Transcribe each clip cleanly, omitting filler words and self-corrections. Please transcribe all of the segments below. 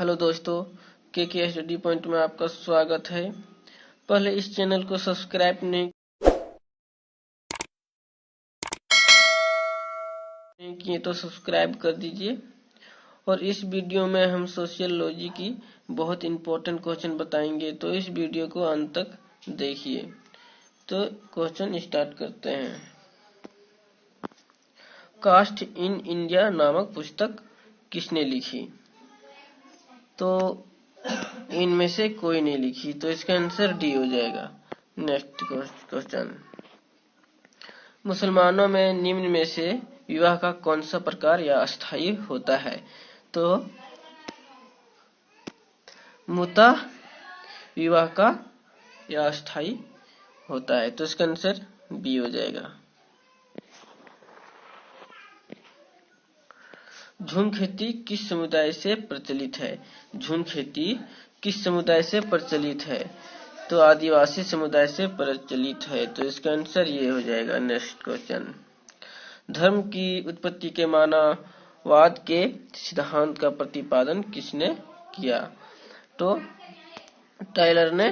Hello दोस्तों, के study point में आपका स्वागत है। पहले इस चैनल को सब्सक्राइब नहीं किए तो सब्सक्राइब कर दीजिए। और इस वीडियो में हम सोशियोलॉजी की बहुत इंपॉर्टेंट क्वेश्चन बताएंगे, तो इस वीडियो को अंत तक देखिए। तो क्वेश्चन स्टार्ट करते हैं। कास्ट इन इंडिया नामक पुस्तक किसने लिखी? तो इनमें से कोई नहीं लिखी, तो इसका आंसर डी हो जाएगा। नेक्स्ट क्वेश्चन, मुसलमानों में निम्न में से विवाह का कौन सा प्रकार या अस्थायी होता है? तो मुता विवाह का या अस्थायी होता है, तो इसका आंसर बी हो जाएगा। झूम खेती किस समुदाय से प्रचलित है? झूम खेती किस समुदाय से प्रचलित है? तो आदिवासी समुदाय से प्रचलित है, तो इसका आंसर ये हो जाएगा। नेक्स्ट क्वेश्चन, धर्म की उत्पत्ति के मानववाद के सिद्धांत का प्रतिपादन किसने किया? तो टायलर ने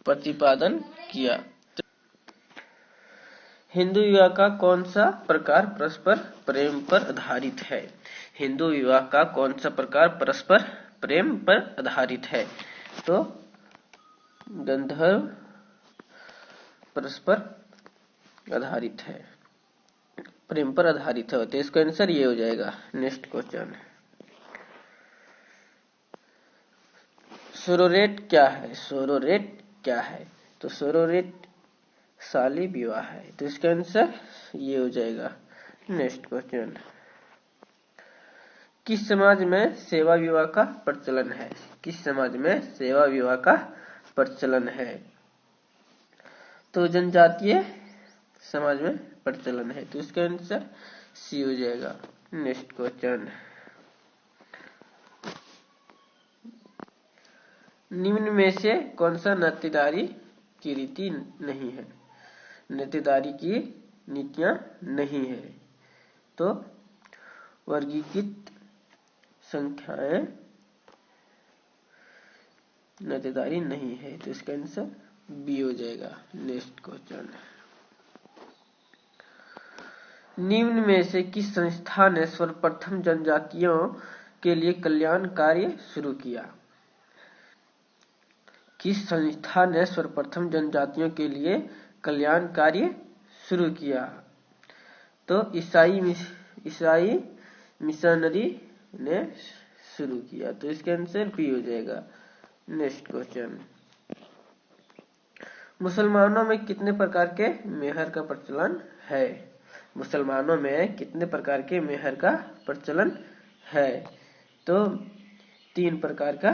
प्रतिपादन किया। हिंदू विवाह का कौन सा प्रकार परस्पर प्रेम पर आधारित है? हिंदू विवाह का कौन सा प्रकार परस्पर प्रेम पर आधारित है? तो गंधर्व परस्पर आधारित है, प्रेम पर आधारित है, तो इसका आंसर ये हो जाएगा। नेक्स्ट क्वेश्चन, सोरोरेट क्या है? सोरोरेट क्या है? तो सोरोरेट शाली विवाह है, तो इसका आंसर ये हो जाएगा। नेक्स्ट क्वेश्चन, किस समाज में सेवा विवाह का प्रचलन है? किस समाज में सेवा विवाह का प्रचलन है? तो जनजातीय समाज में प्रचलन है, तो इसका आंसर सी हो जाएगा। नेक्स्ट क्वेश्चन, निम्न में से कौन सा नातेदारी की रीति नहीं है? नातेदारी की नीतियां नहीं है, तो वर्गीकृत संख्याएं नातेदारी नहीं है, तो इसका आंसर बी हो जाएगा। नेक्स्ट क्वेश्चन, निम्न में से किस संस्था ने सर्वप्रथम जनजातियों के लिए कल्याण कार्य शुरू किया? किस संस्था ने सर्वप्रथम जनजातियों के लिए कल्याण कार्य शुरू किया? तो ईसाई मिशनरी ने शुरू किया, तो इसका आंसर बी हो जाएगा। नेक्स्ट क्वेश्चन, मुसलमानों में कितने प्रकार के मेहर का प्रचलन है? मुसलमानों में कितने प्रकार के मेहर का प्रचलन है? तो 3 प्रकार का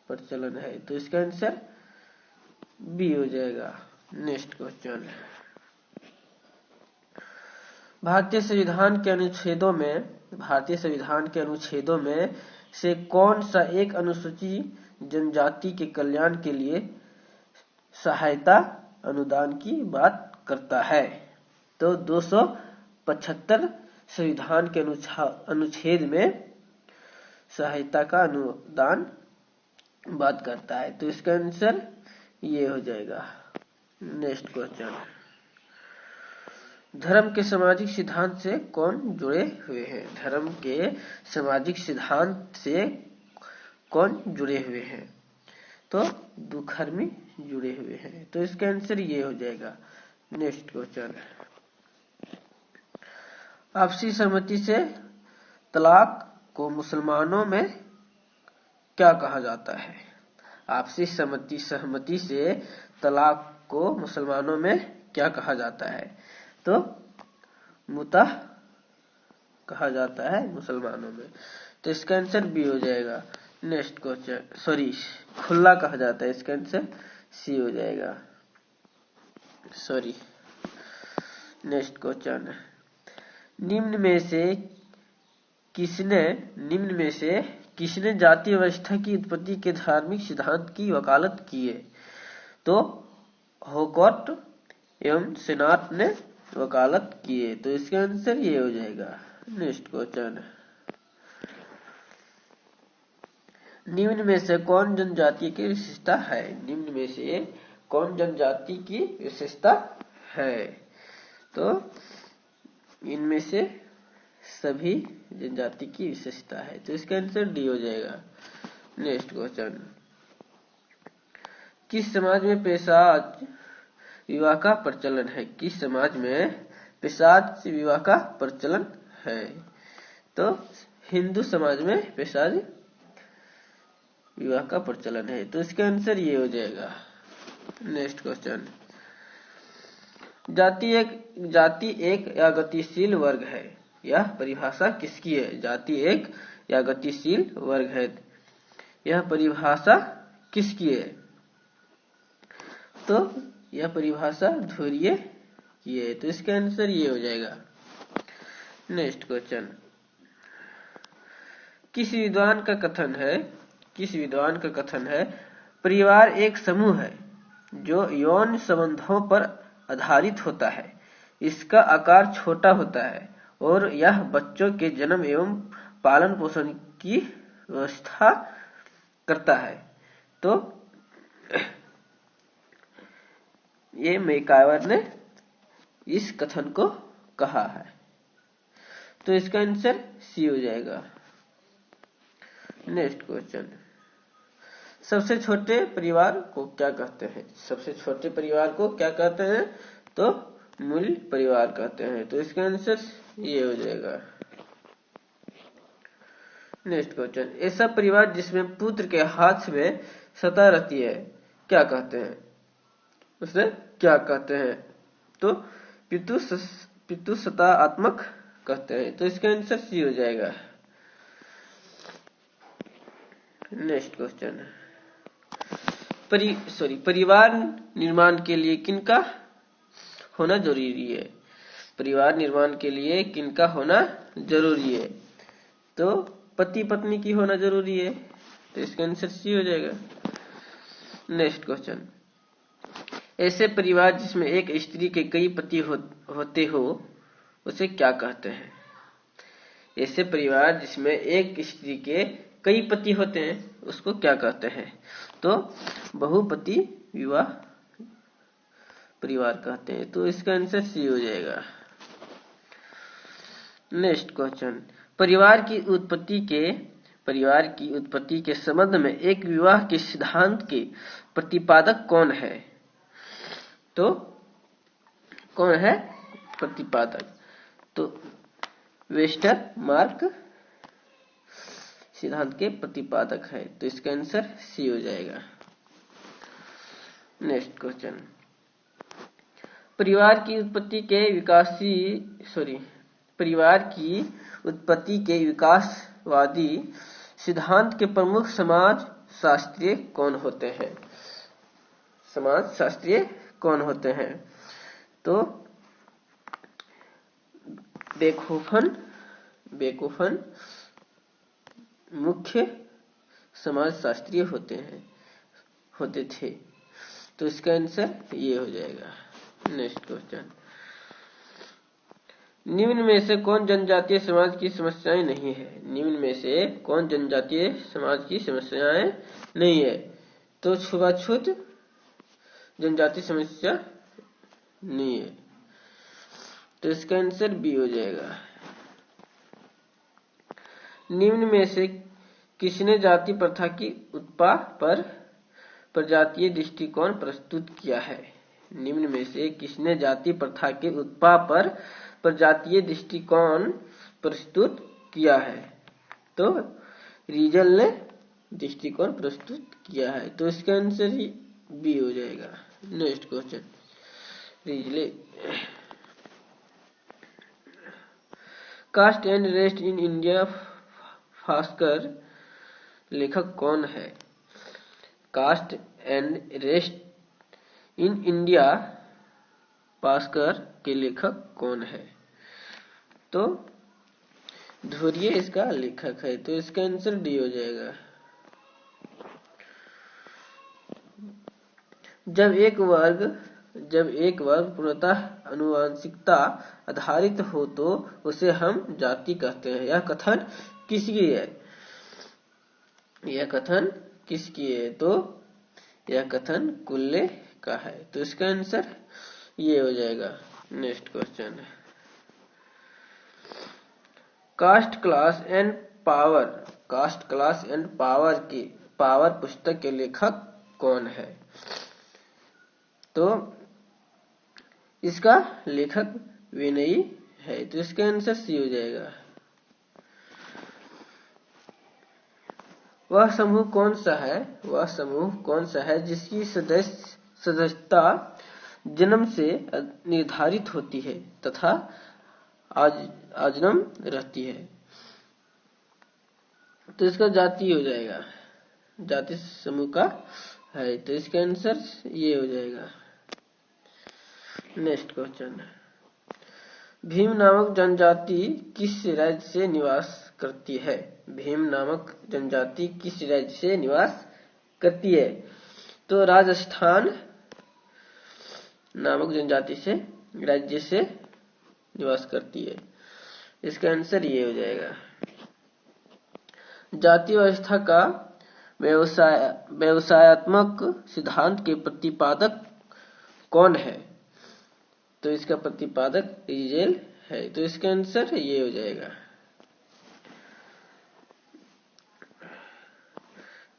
प्रचलन है, तो इसका आंसर बी हो जाएगा। नेक्स्ट क्वेश्चन, भारतीय संविधान के अनुच्छेदों में से कौन सा एक अनुसूचित जनजाति के कल्याण के लिए सहायता अनुदान की बात करता है? तो 275 संविधान के अनुच्छेद में सहायता का अनुदान बात करता है, तो इसका आंसर ये हो जाएगा। नेक्स्ट क्वेश्चन, धर्म के सामाजिक सिद्धांत से कौन जुड़े हुए हैं? धर्म के सामाजिक सिद्धांत से कौन जुड़े हुए हैं? तो दुखर्मी जुड़े हुए हैं, तो इसका आंसर ये हो जाएगा। नेक्स्ट क्वेश्चन, आपसी सहमति से तलाक को मुसलमानों में क्या कहा जाता है? आपसी सहमति से तलाक को मुसलमानों में क्या कहा जाता है? तो मुता कहा जाता है मुसलमानों में, तो इसका आंसर बी हो जाएगा। नेक्स्ट क्वेश्चन, खुला कहा जाता है, इसका आंसर सी हो जाएगा। नेक्स्ट क्वेश्चन, निम्न में से किसने जाति व्यवस्था की उत्पत्ति के धार्मिक सिद्धांत की वकालत की है? तो होकोर्ट एवं सेनाट ने वकालत की है, तो इसका आंसर ये हो जाएगा। नेक्स्ट क्वेश्चन, निम्न में से कौन जनजाति की विशेषता है? निम्न में से कौन जनजाति की विशेषता है? तो इनमें से सभी जनजाति की विशेषता है, तो इसका आंसर डी हो जाएगा। नेक्स्ट क्वेश्चन, किस समाज में पिशाच विवाह का प्रचलन है? किस समाज में पिशाच विवाह का प्रचलन है? तो हिंदू समाज में पिशाच विवाह का प्रचलन है, तो इसका आंसर ये हो जाएगा। नेक्स्ट क्वेश्चन, जाति एक या गतिशील वर्ग है, यह परिभाषा किसकी है? जाति एक या गतिशील वर्ग है, यह परिभाषा किसकी है? तो यह परिभाषा धुर्य की है, तो इसका आंसर ये हो जाएगा। नेक्स्ट क्वेश्चन, किस विद्वान का कथन है परिवार एक समूह है जो यौन संबंधों पर आधारित होता है, इसका आकार छोटा होता है और यह बच्चों के जन्म एवं पालन पोषण की व्यवस्था करता है। तो ये मैकाइवर ने इस कथन को कहा है, तो इसका आंसर सी हो जाएगा। नेक्स्ट क्वेश्चन, सबसे छोटे परिवार को क्या कहते हैं? सबसे छोटे परिवार को क्या कहते हैं? तो मूल परिवार कहते हैं, तो इसका आंसर ये हो जाएगा। नेक्स्ट क्वेश्चन, ऐसा परिवार जिसमें पुत्र के हाथ में सत्ता रहती है क्या कहते हैं? उसे क्या कहते हैं? तो पितृसत्तात्मक कहते हैं, तो इसका आंसर सी हो जाएगा। नेक्स्ट क्वेश्चन, परिवार निर्माण के लिए किनका होना जरूरी है? परिवार निर्माण के लिए किनका होना जरूरी है? तो पति पत्नी की होना जरूरी है, तो इसका आंसर सी हो जाएगा। नेक्स्ट क्वेश्चन, ऐसे परिवार जिसमें एक स्त्री के कई पति होते हो उसे क्या कहते हैं? ऐसे परिवार जिसमें एक स्त्री के कई पति होते हैं उसको क्या कहते हैं? तो बहुपति विवाह परिवार कहते हैं, तो इसका आंसर सी हो जाएगा। नेक्स्ट क्वेश्चन, परिवार की उत्पत्ति के संबंध में एक विवाह के सिद्धांत के प्रतिपादक कौन है? तो कौन है प्रतिपादक? तो वेस्टरमार्क सिद्धांत के प्रतिपादक है, तो इसका आंसर सी हो जाएगा। नेक्स्ट क्वेश्चन, परिवार की उत्पत्ति के विकासवादी सिद्धांत के प्रमुख समाजशास्त्री कौन होते हैं? तो बेकोफन मुख्य समाजशास्त्री होते थे, तो इसका आंसर ये हो जाएगा। नेक्स्ट क्वेश्चन, निम्न में से कौन जनजातीय समाज की समस्याएं नहीं है? निम्न में से कौन जनजातीय समाज की समस्याएं नहीं है? तो छुआछूत जनजातीय समस्या नहीं है, तो इसका आंसर बी हो जाएगा। निम्न में से किसने जाति प्रथा की उत्पा पर प्रजातीय दृष्टिकोण प्रस्तुत किया है? निम्न में से किसने जाति प्रथा के उत्पा पर प्रजातीय दृष्टिकोण प्रस्तुत किया है? तो रीजल ने दृष्टिकोण प्रस्तुत किया है, तो इसका आंसर ही बी हो जाएगा। Next question, Risley, caste and race in India Bhaskar लेखक कौन है? Caste and race in India Bhaskar के लेखक कौन है? तो धुर्य इसका लेखक है, तो इसका आंसर डी हो जाएगा। जब एक वर्ग पूर्णतः आनुवंशिकता आधारित हो तो उसे हम जाति कहते हैं, यह कथन किसकी है? यह कथन किसकी है? तो यह कथन कुल्ले का है। तो इसका आंसर ये हो जाएगा। नेक्स्ट क्वेश्चन है, caste class and power, caste class and power की पावर पुस्तक के लेखक कौन है? तो इसका लेखक विनयी है। तो इसका आंसर सी हो जाएगा। वह समूह कौन सा है? वह समूह कौन सा है जिसकी सदस्यता जन्म से निर्धारित होती है तथा आजन्म रहती है? तो इसका जाति हो जाएगा, जाति समूह का है। तो इसका आंसर ये हो जाएगा। नेक्स्ट क्वेश्चन, भीम नामक जनजाति किस राज्य से निवास करती है? भीम नामक जनजाति किस राज्य से निवास करती है? तो राजस्थान नामक जनजाति से राज्य से निवास करती है। इसका आंसर ये हो जाएगा। जाति व्यवस्था का व्यवसायत्मक सिद्धांत के प्रतिपादक कौन है? तो इसका प्रतिपादक रीजेल है। तो इसका आंसर ये हो जाएगा।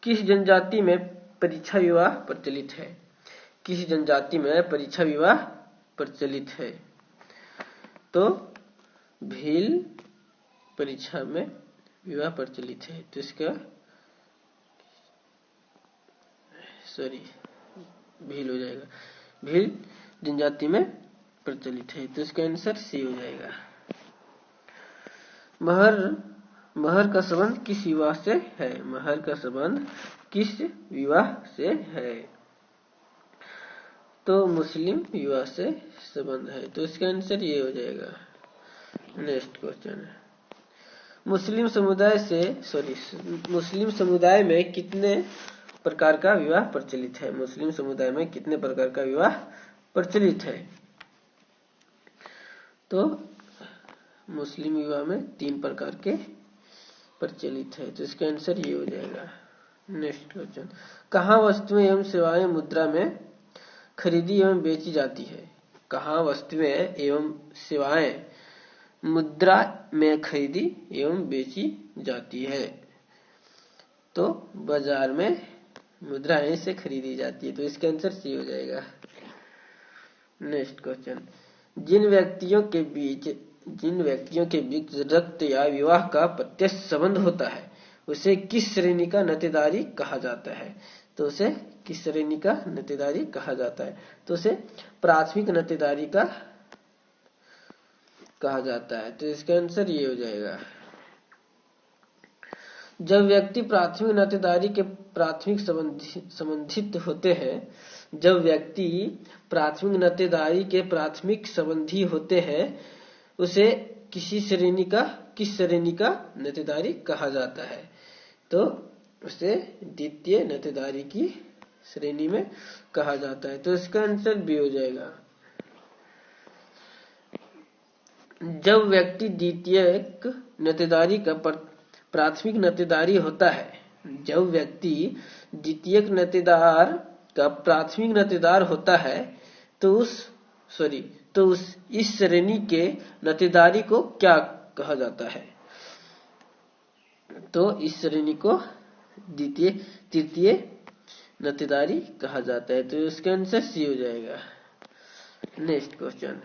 किस जनजाति में परीक्षा विवाह प्रचलित है? किस जनजाति में परीक्षा विवाह प्रचलित है? तो भील परीक्षा में विवाह प्रचलित है। तो इसका भील हो जाएगा। भील जनजाति में प्रचलित है। तो इसका आंसर सी हो जाएगा। महर का संबंध किस विवाह से है? महर का संबंध किस विवाह से है? तो मुस्लिम विवाह से संबंध है। तो इसका आंसर ये हो जाएगा। नेक्स्ट क्वेश्चन है, मुस्लिम समुदाय में कितने प्रकार का विवाह प्रचलित है? मुस्लिम समुदाय में कितने प्रकार का विवाह प्रचलित है? तो मुस्लिम विवाह में 3 प्रकार के प्रचलित है। तो इसका आंसर ये हो जाएगा। नेक्स्ट क्वेश्चन, कहाँ वस्तुएं एवं सेवाएं मुद्रा में खरीदी एवं बेची जाती है? कहाँ वस्तुएं एवं सेवाएं मुद्रा में खरीदी एवं बेची जाती है? तो बाजार में मुद्राएं से खरीदी जाती है। तो इसका आंसर सी हो जाएगा। नेक्स्ट क्वेश्चन, जिन व्यक्तियों के बीच रक्त या विवाह का प्रत्यक्ष संबंध होता है उसे किस श्रेणी का नातेदारी कहा जाता है? तो उसे किस श्रेणी का नातेदारी कहा जाता है? तो उसे प्राथमिक नातेदारी का कहा जाता है। तो इसका आंसर ये हो जाएगा। जब व्यक्ति प्राथमिक नातेदारी के प्राथमिक संबंधित होते हैं, जब व्यक्ति प्राथमिक नातेदारी के प्राथमिक संबंधी होते हैं उसे किस श्रेणी का नातेदारी कहा जाता है? तो उसे द्वितीय नातेदारी की श्रेणी में कहा जाता है। तो इसका आंसर बी हो जाएगा। जब व्यक्ति द्वितीयक नातेदारी का प्राथमिक नातेदारी होता है, जब व्यक्ति द्वितीयक नातेदार का प्राथमिक नातेदार होता है तो इस श्रेणी के नातेदारी को क्या कहा जाता है? तो इस श्रेणी को तृतीय नातेदारी कहा जाता है। तो इसका आंसर सी हो जाएगा। नेक्स्ट क्वेश्चन,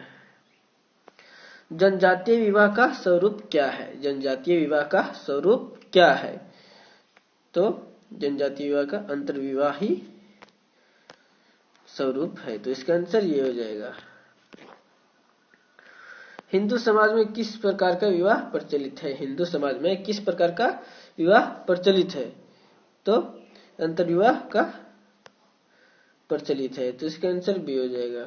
जनजातीय विवाह का स्वरूप क्या है? जनजातीय विवाह का स्वरूप क्या है? तो जनजातीय विवाह का अंतर्विवाही स्वरूप है। तो इसका आंसर ये हो जाएगा। हिंदू समाज में किस प्रकार का विवाह प्रचलित है? हिंदू समाज में किस प्रकार का विवाह प्रचलित है? तो अंतर्विवाह का प्रचलित है। तो इसका आंसर बी हो जाएगा।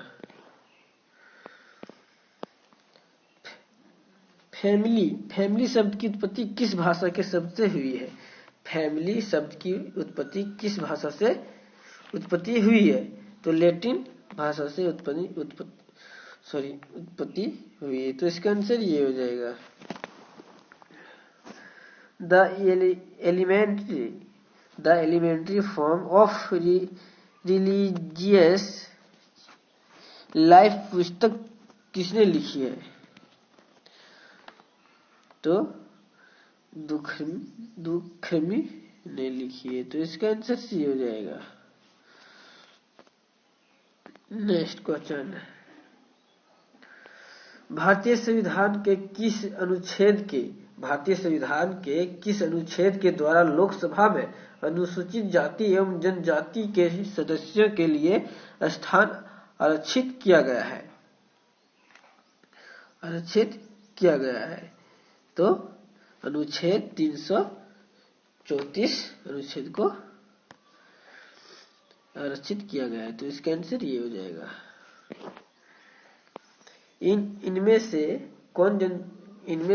फैमिली शब्द की उत्पत्ति किस भाषा के शब्द से हुई है? फैमिली शब्द की उत्पत्ति किस भाषा से उत्पत्ति हुई है? तो लैटिन भाषा से उत्पत्ति हुई है। तो इसका आंसर ये हो जाएगा। The elementary the elementary form of religious life पुस्तक किसने लिखी है? तो दुखर्मी ने लिखी है। तो इसका आंसर सी हो जाएगा। नेक्स्ट क्वेश्चन, भारतीय संविधान के किस अनुच्छेद के द्वारा लोकसभा में अनुसूचित जाति एवं जनजाति के सदस्यों के लिए स्थान आरक्षित किया गया है? तो अनुच्छेद 334 अनुच्छेद को आरक्षित किया गया है। तो इसका आंसर ये हो जाएगा। इनमें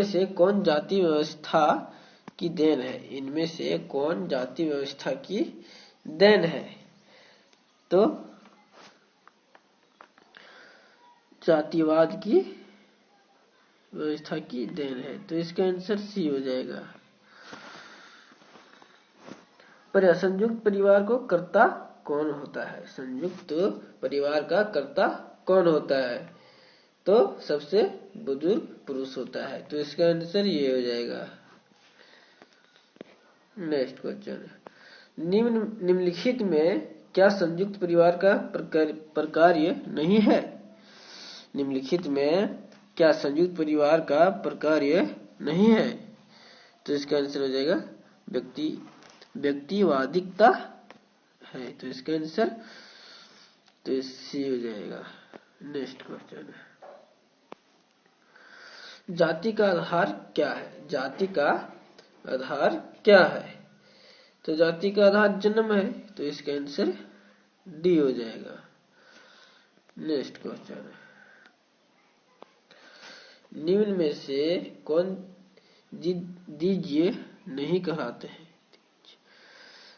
से कौन जाति व्यवस्था की देन है? इनमें से कौन जाति व्यवस्था की देन है? तो जातिवाद की व्यवस्था की देन है। तो इसका आंसर सी हो जाएगा। पर संयुक्त परिवार को कर्ता कौन होता है? संयुक्त परिवार का कर्ता कौन होता है? तो सबसे बुजुर्ग पुरुष होता है। तो इसका आंसर ये हो जाएगा। नेक्स्ट क्वेश्चन, निम्नलिखित में क्या संयुक्त परिवार का प्रकार्य नहीं है? निम्नलिखित में क्या संयुक्त परिवार का प्रकार्य नहीं है? तो इसका आंसर हो जाएगा व्यक्तिवादिकता है। तो इसका आंसर तो सी हो जाएगा। नेक्स्ट क्वेश्चन, जाति का आधार क्या है? जाति का आधार क्या है? तो जाति का आधार जन्म है। तो इसका आंसर डी हो जाएगा। नेक्स्ट क्वेश्चन, निम्न में से कौन द्विज नहीं कहलाते हैं?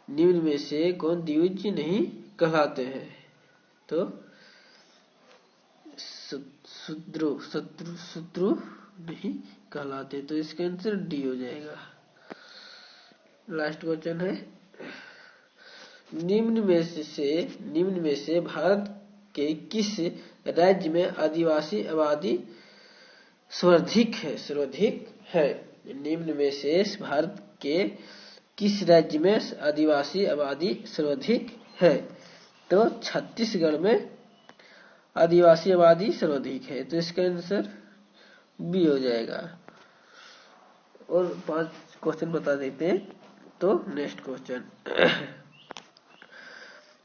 निम्न में से कौन द्विज नहीं कहलाते हैं? तो शत्रु नहीं कहलाते। तो इसका आंसर डी हो जाएगा। लास्ट क्वेश्चन है, निम्न में से भारत के किस राज्य में आदिवासी आबादी सर्वाधिक है? निम्न में से भारत के किस राज्य में आदिवासी आबादी सर्वाधिक है? तो छत्तीसगढ़ में आदिवासी आबादी सर्वाधिक है। तो इसका आंसर बी हो जाएगा। और 5 क्वेश्चन बता देते हैं। तो नेक्स्ट क्वेश्चन,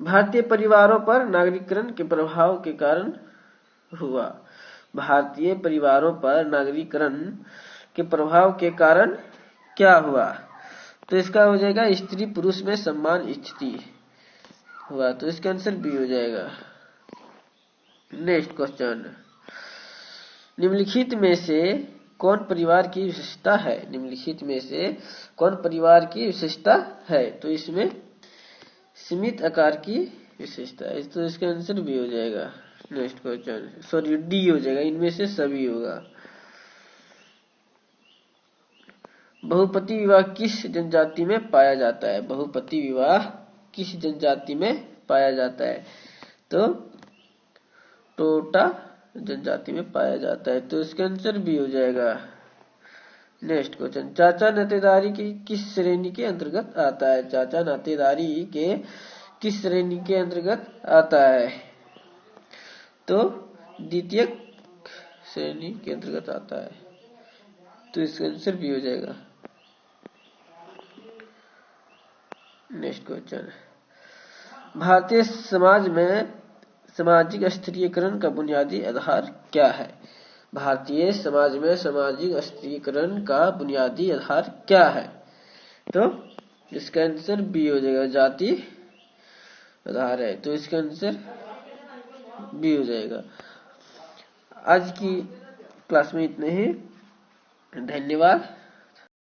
भारतीय परिवारों पर नागरिकरण के प्रभाव के कारण हुआ। भारतीय परिवारों पर नागरिकरण के प्रभाव के कारण क्या हुआ? तो इसका हो जाएगा स्त्री पुरुष में समान स्थिति हुआ। तो इसका आंसर बी हो जाएगा। नेक्स्ट क्वेश्चन, निम्नलिखित में से कौन परिवार की विशेषता है? निम्नलिखित में से कौन परिवार की विशेषता है? तो इसमें सीमित आकार की विशेषता है। तो इसका आंसर बी हो जाएगा। नेक्स्ट क्वेश्चन, सॉरी डी हो जाएगा। इनमें से सभी होगा। बहुपति विवाह किस जनजाति में पाया जाता है? बहुपति विवाह किस जनजाति में पाया जाता है? तो टोटा जनजाति में पाया जाता है। तो इसका आंसर बी हो जाएगा। नेक्स्ट क्वेश्चन, चाचा नातेदारी की किस श्रेणी के अंतर्गत आता है? चाचा नातेदारी के किस श्रेणी के अंतर्गत आता है? तो द्वितीय श्रेणी के अंतर्गत आता है। तो इसका आंसर बी हो जाएगा। नेक्स्ट क्वेश्चन, भारतीय समाज में सामाजिक स्थिरीकरण का बुनियादी आधार क्या है? भारतीय समाज में सामाजिक स्थिरीकरण का बुनियादी आधार क्या है? तो इसका आंसर बी हो जाएगा। जाति आधार है। तो इसका आंसर बी हो जाएगा। आज की क्लास में इतने ही। धन्यवाद।